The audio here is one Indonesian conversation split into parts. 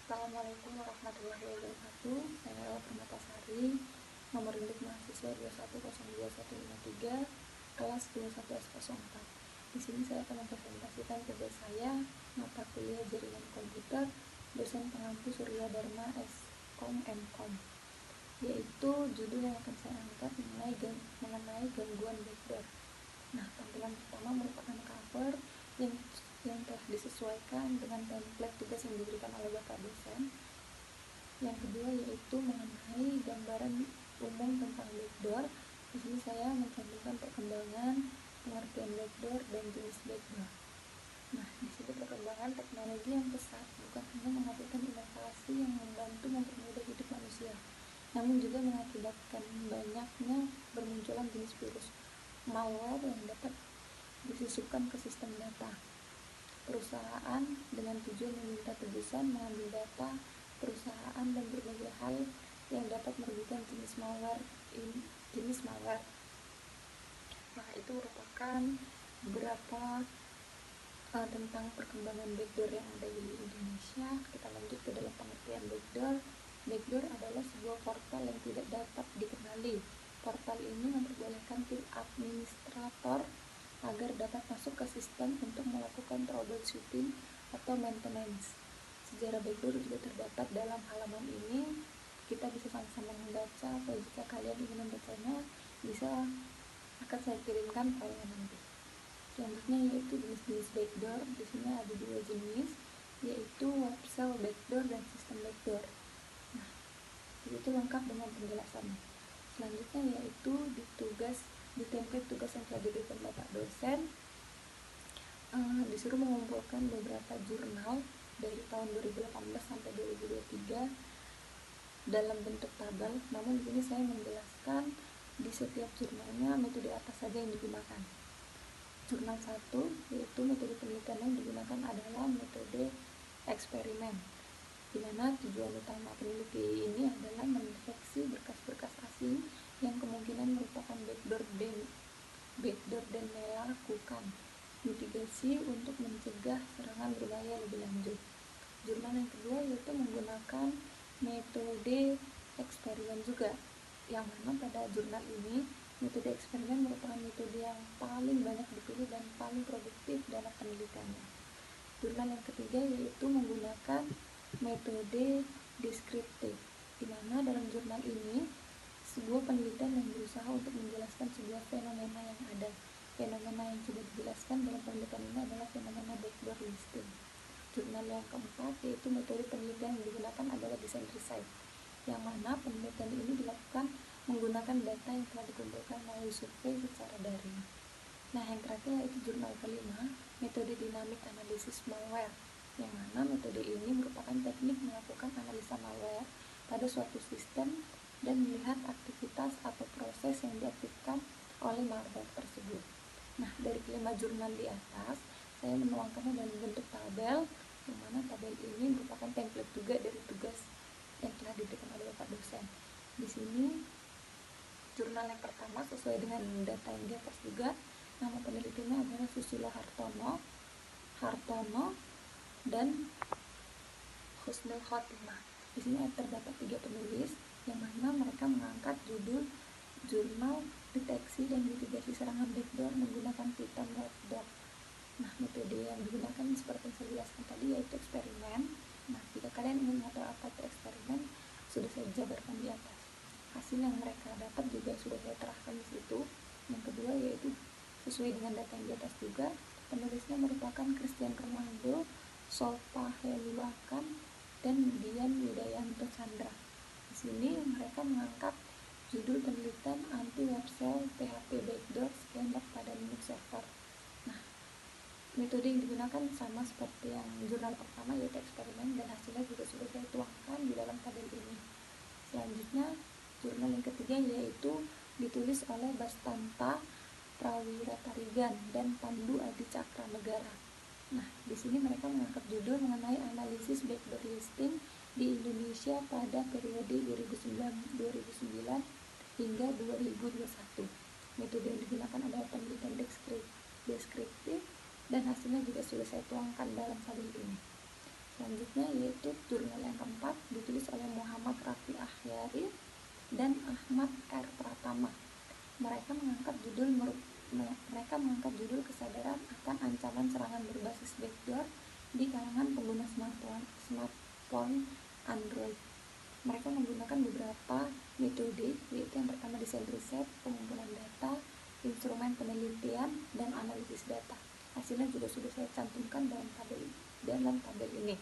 Assalamualaikum warahmatullahi wabarakatuh. Saya Permatasari, nomor induk mahasiswa 2102153, kelas 21S04. Di sini saya akan mempresentasikan tugas saya, mata kuliah jaringan komputer, dosen pengampu Surya Dharma S.Com M.Com, yaitu judul yang akan saya angkat mengenai gangguan backdoor. Nah, tampilan pertama merupakan cover yang telah disesuaikan dengan template tugas yang diberikan oleh Bapak dosen. Yang kedua yaitu mengenai gambaran umum tentang backdoor. Di sini saya mencantumkan perkembangan, pengertian backdoor, dan jenis backdoor. Nah, di situ perkembangan teknologi yang pesat bukan hanya menghasilkan inovasi yang membantu mempermudah hidup manusia, namun juga mengakibatkan banyaknya bermunculan jenis virus malware yang dapat disisipkan ke sistem data perusahaan dengan tujuan meminta tebusan, mengambil data perusahaan, dan berbagai hal yang dapat merugikan jenis malware. Nah, itu merupakan beberapa tentang perkembangan backdoor yang ada di Indonesia. Kita lanjut ke dalam pengertian backdoor. Backdoor adalah sebuah portal yang tidak dapat dikenali. Portal ini memperbolehkan tim administrator agar dapat masuk ke sistem untuk melakukan troubleshooting atau maintenance. Sejarah backdoor juga terdapat dalam halaman ini. Kita bisa sama-sama membaca, atau jika kalian ingin membacanya, bisa akan saya kirimkan filenya nanti. Selanjutnya yaitu jenis-jenis backdoor. Di sini ada dua jenis, yaitu web shell backdoor dan sistem backdoor. Nah, itu lengkap dengan penjelasannya. Selanjutnya yaitu di template tugas yang telah diberikan Bapak dosen, disuruh mengumpulkan beberapa jurnal dari tahun 2018 sampai 2023 dalam bentuk tabel. Namun di sini saya menjelaskan di setiap jurnalnya metode apa saja yang digunakan. Jurnal 1 yaitu metode penelitian yang digunakan adalah metode eksperimen, di mana tujuan utama peneliti ini adalah mendeteksi berkas-berkas asing yang kemungkinan merupakan backdoor dan melakukan mitigasi untuk mencegah serangan berbahaya lebih lanjut. Jurnal yang kedua yaitu menggunakan metode eksperimen juga, yang mana pada jurnal ini metode eksperimen merupakan metode yang paling banyak dipilih dan paling produktif dalam penelitiannya. Jurnal yang ketiga yaitu menggunakan metode deskriptif, di mana dalam jurnal ini sebuah penelitian yang berusaha untuk menjelaskan sebuah fenomena yang ada. Fenomena yang coba dijelaskan dalam penelitian ini adalah fenomena backdoor listing. Jurnal yang keempat yaitu metode penelitian yang digunakan adalah decentralized, yang mana penelitian ini dilakukan menggunakan data yang telah dikumpulkan melalui survei secara daring. Nah, yang terakhir yaitu jurnal kelima, metode dynamic analysis malware, yang mana metode ini merupakan teknik melakukan analisa malware pada suatu sistem dan melihat aktivitas atau proses yang diaktifkan oleh malware tersebut. Nah, dari kelima jurnal di atas, saya menuangkannya dalam bentuk tabel, yang mana tabel ini merupakan template juga dari tugas yang telah diberikan oleh Bapak dosen. Di sini jurnal yang pertama sesuai dengan data yang di atas juga, nama penelitinya adalah Susilo Hartono dan Husnul Khotimah. Di sini terdapat 3 penulis, yang mana mereka mengangkat judul jurnal deteksi dan mitigasi serangan backdoor menggunakan Python.doc. Nah, metode yang digunakan seperti yang saya jelaskan tadi yaitu eksperimen. Nah, jika kalian ingin mengetahui apa itu eksperimen, sudah saya jabarkan di atas. Hasil yang mereka dapat juga sudah saya terahkan di situ. Yang kedua yaitu sesuai dengan data yang di atas juga, penulisnya merupakan Christian Ronaldo, Solpa Heluakan, dan Dian Widayanto Chandra. Di sini mereka mengangkat judul penelitian anti web shell PHP backdoor scanner pada Linux server. Nah, metode yang digunakan sama seperti yang jurnal pertama yaitu eksperimen, dan hasilnya juga sudah saya tuangkan di dalam tabel ini. Selanjutnya jurnal yang ketiga yaitu ditulis oleh Bastanta Prawiratarigan dan Pandu Adi Cakranegara. Nah, di sini mereka mengangkat judul mengenai analisis backdoor listing di Indonesia pada periode 2009 hingga 2021. Metode yang digunakan adalah penelitian deskriptif dan hasilnya juga sudah saya tuangkan dalam tabel ini. Selanjutnya yaitu jurnal yang keempat ditulis oleh Muhammad Rafi Akhyari dan Ahmad R. Pratama. Mereka mengangkat judul kesadaran akan ancaman serangan berbasis backdoor di kalangan pengguna smartphone Android. Mereka menggunakan beberapa metode, yaitu yang pertama desain riset, pengumpulan data, instrumen penelitian, dan analisis data. Hasilnya juga sudah saya cantumkan dalam tabel ini.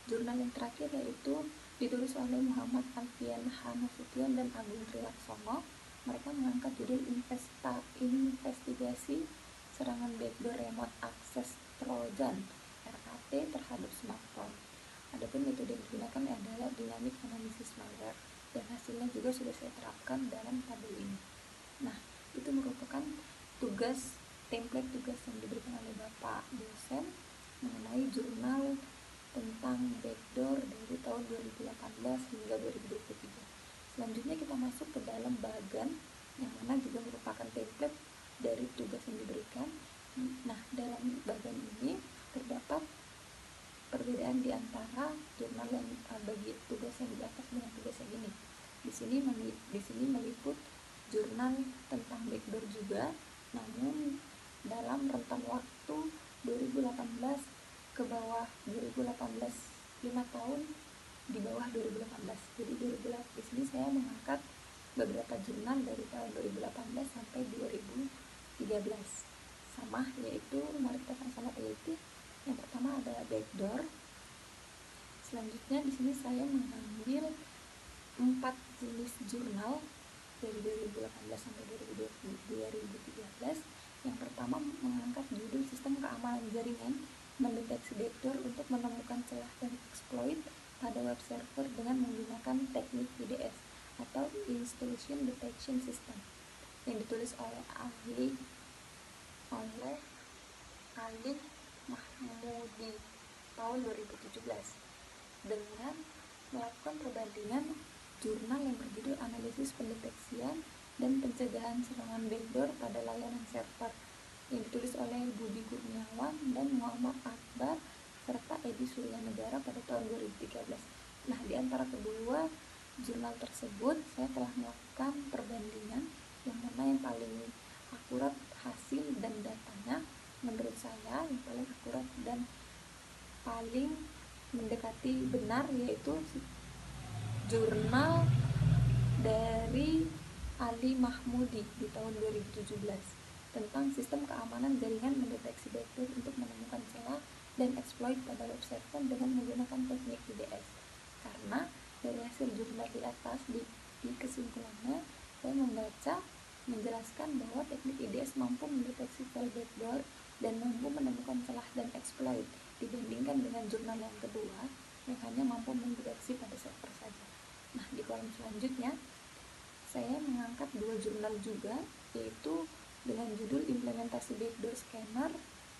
Jurnal yang terakhir yaitu ditulis oleh Muhammad Alfian Hanasution dan Agung Trilaksono. Mereka mengangkat judul investigasi serangan backdoor remote access Trojan (RAT) terhadap smartphone. Adapun metode yang digunakan adalah dynamic analysis malware, dan hasilnya juga sudah saya terapkan dalam tabel ini. Nah, itu merupakan template tugas yang diberikan oleh Bapak dosen mengenai jurnal tentang backdoor dari tahun 2018 hingga 2023. Selanjutnya kita masuk ke dalam bagan yang mana juga merupakan template dari tugas yang diberikan. Nah, dalam bagan ini terdapat perbedaan di antara jurnal yang bagi tugas yang di atas dengan tugas yang ini. Di sini meliput jurnal tentang backdoor juga, namun dalam rentan waktu 2018 ke bawah 2018, 5 tahun di bawah 2018. Jadi di sini saya mengangkat beberapa jurnal dari tahun 2018 sampai 2013. Sama, yaitu mari kita sama-sama teliti. Yang pertama ada backdoor. Selanjutnya di sini saya mengambil 4 jenis jurnal dari 2018 sampai 2013. Yang pertama mengangkat judul sistem keamanan jaringan mendeteksi backdoor untuk menemukan celah dan exploit pada web server dengan menggunakan teknik IDS atau Intrusion Detection System, yang ditulis oleh Ali Mahmudi tahun 2017 dengan melakukan perbandingan jurnal yang berjudul Analisis Pendeteksian dan Pencegahan Serangan Backdoor pada Layanan Server, yang ditulis oleh Budi Kurniawan dan Muhammad Akbar serta Edi Suryanegara pada tahun 2013. Nah, di antara kedua jurnal tersebut saya telah melakukan perbandingan yang mana yang paling akurat hasil dan datanya menurut saya yang paling akurat dan paling mendekati benar yaitu jurnal dari Ali Mahmudi di tahun 2017 tentang sistem keamanan jaringan mendeteksi backdoor untuk menemukan celah dan exploit pada web server dengan menggunakan teknik IDS. Karena dari hasil jurnal di atas di kesimpulannya saya membaca menjelaskan bahwa teknik IDS mampu mendeteksi file backdoor dan mampu menemukan celah dan exploit dibandingkan dengan jurnal yang kedua yang hanya mampu mendeteksi pada server saja. Nah, di kolom selanjutnya saya mengangkat 2 jurnal juga, yaitu dengan judul Implementasi Backdoor Scanner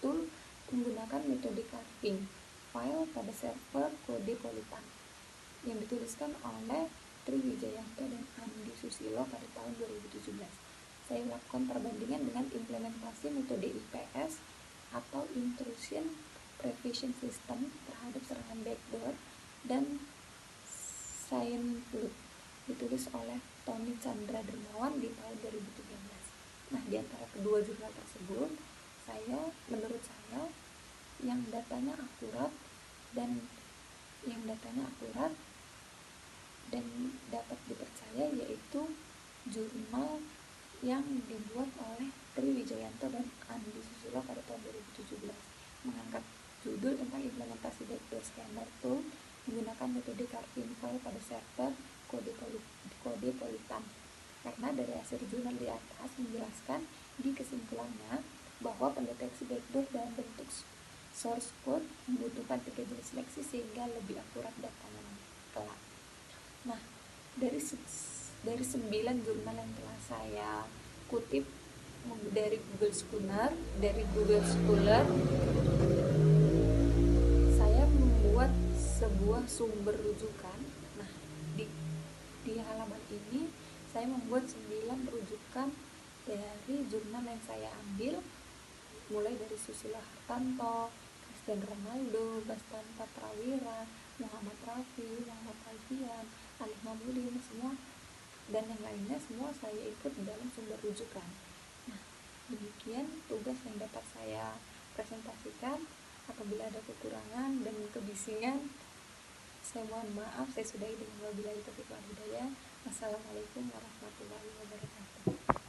Tool menggunakan metode carving file pada server kode Politan, yang dituliskan oleh Tri Wijayanto dan Andi Susilo pada tahun 2017. Saya melakukan perbandingan dengan implementasi metode IPS atau Intrusion Prevention System terhadap serangan backdoor dan Scientology ditulis oleh Tony Chandra Dermawan di tahun 2013. Nah, di antara kedua jurnal tersebut, menurut saya yang datanya akurat dan dapat dipercaya yaitu jurnal yang dibuat oleh Tri Wijayanto dan Andi Susilo pada tahun 2017 mengangkat judul tentang implementasi backdoor scanner tool menggunakan metode carving file pada server kode Politan. Karena dari hasil jurnal di atas menjelaskan di kesimpulannya bahwa pendeteksi backdoor dalam bentuk source code membutuhkan 3 jenis seleksi sehingga lebih akurat datanya kelak. Nah, dari 9 jurnal yang telah saya kutip dari Google Scholar, saya membuat sebuah sumber rujukan. Nah, di halaman ini saya membuat 9 rujukan dari jurnal yang saya ambil, mulai dari Susilo Hartanto, Cristiano Ronaldo, Bastanta Prawira, Muhammad Rafi, Muhammad Alfian, Alif Mamudin, semua dan yang lainnya semua saya ikut dalam sumber rujukan. Nah, demikian tugas yang dapat saya presentasikan. Apabila ada kekurangan dan kebisingan, saya mohon maaf. Saya sudahi dengan wabillahi taufiq wal hidayah. Wassalamualaikum warahmatullahi wabarakatuh.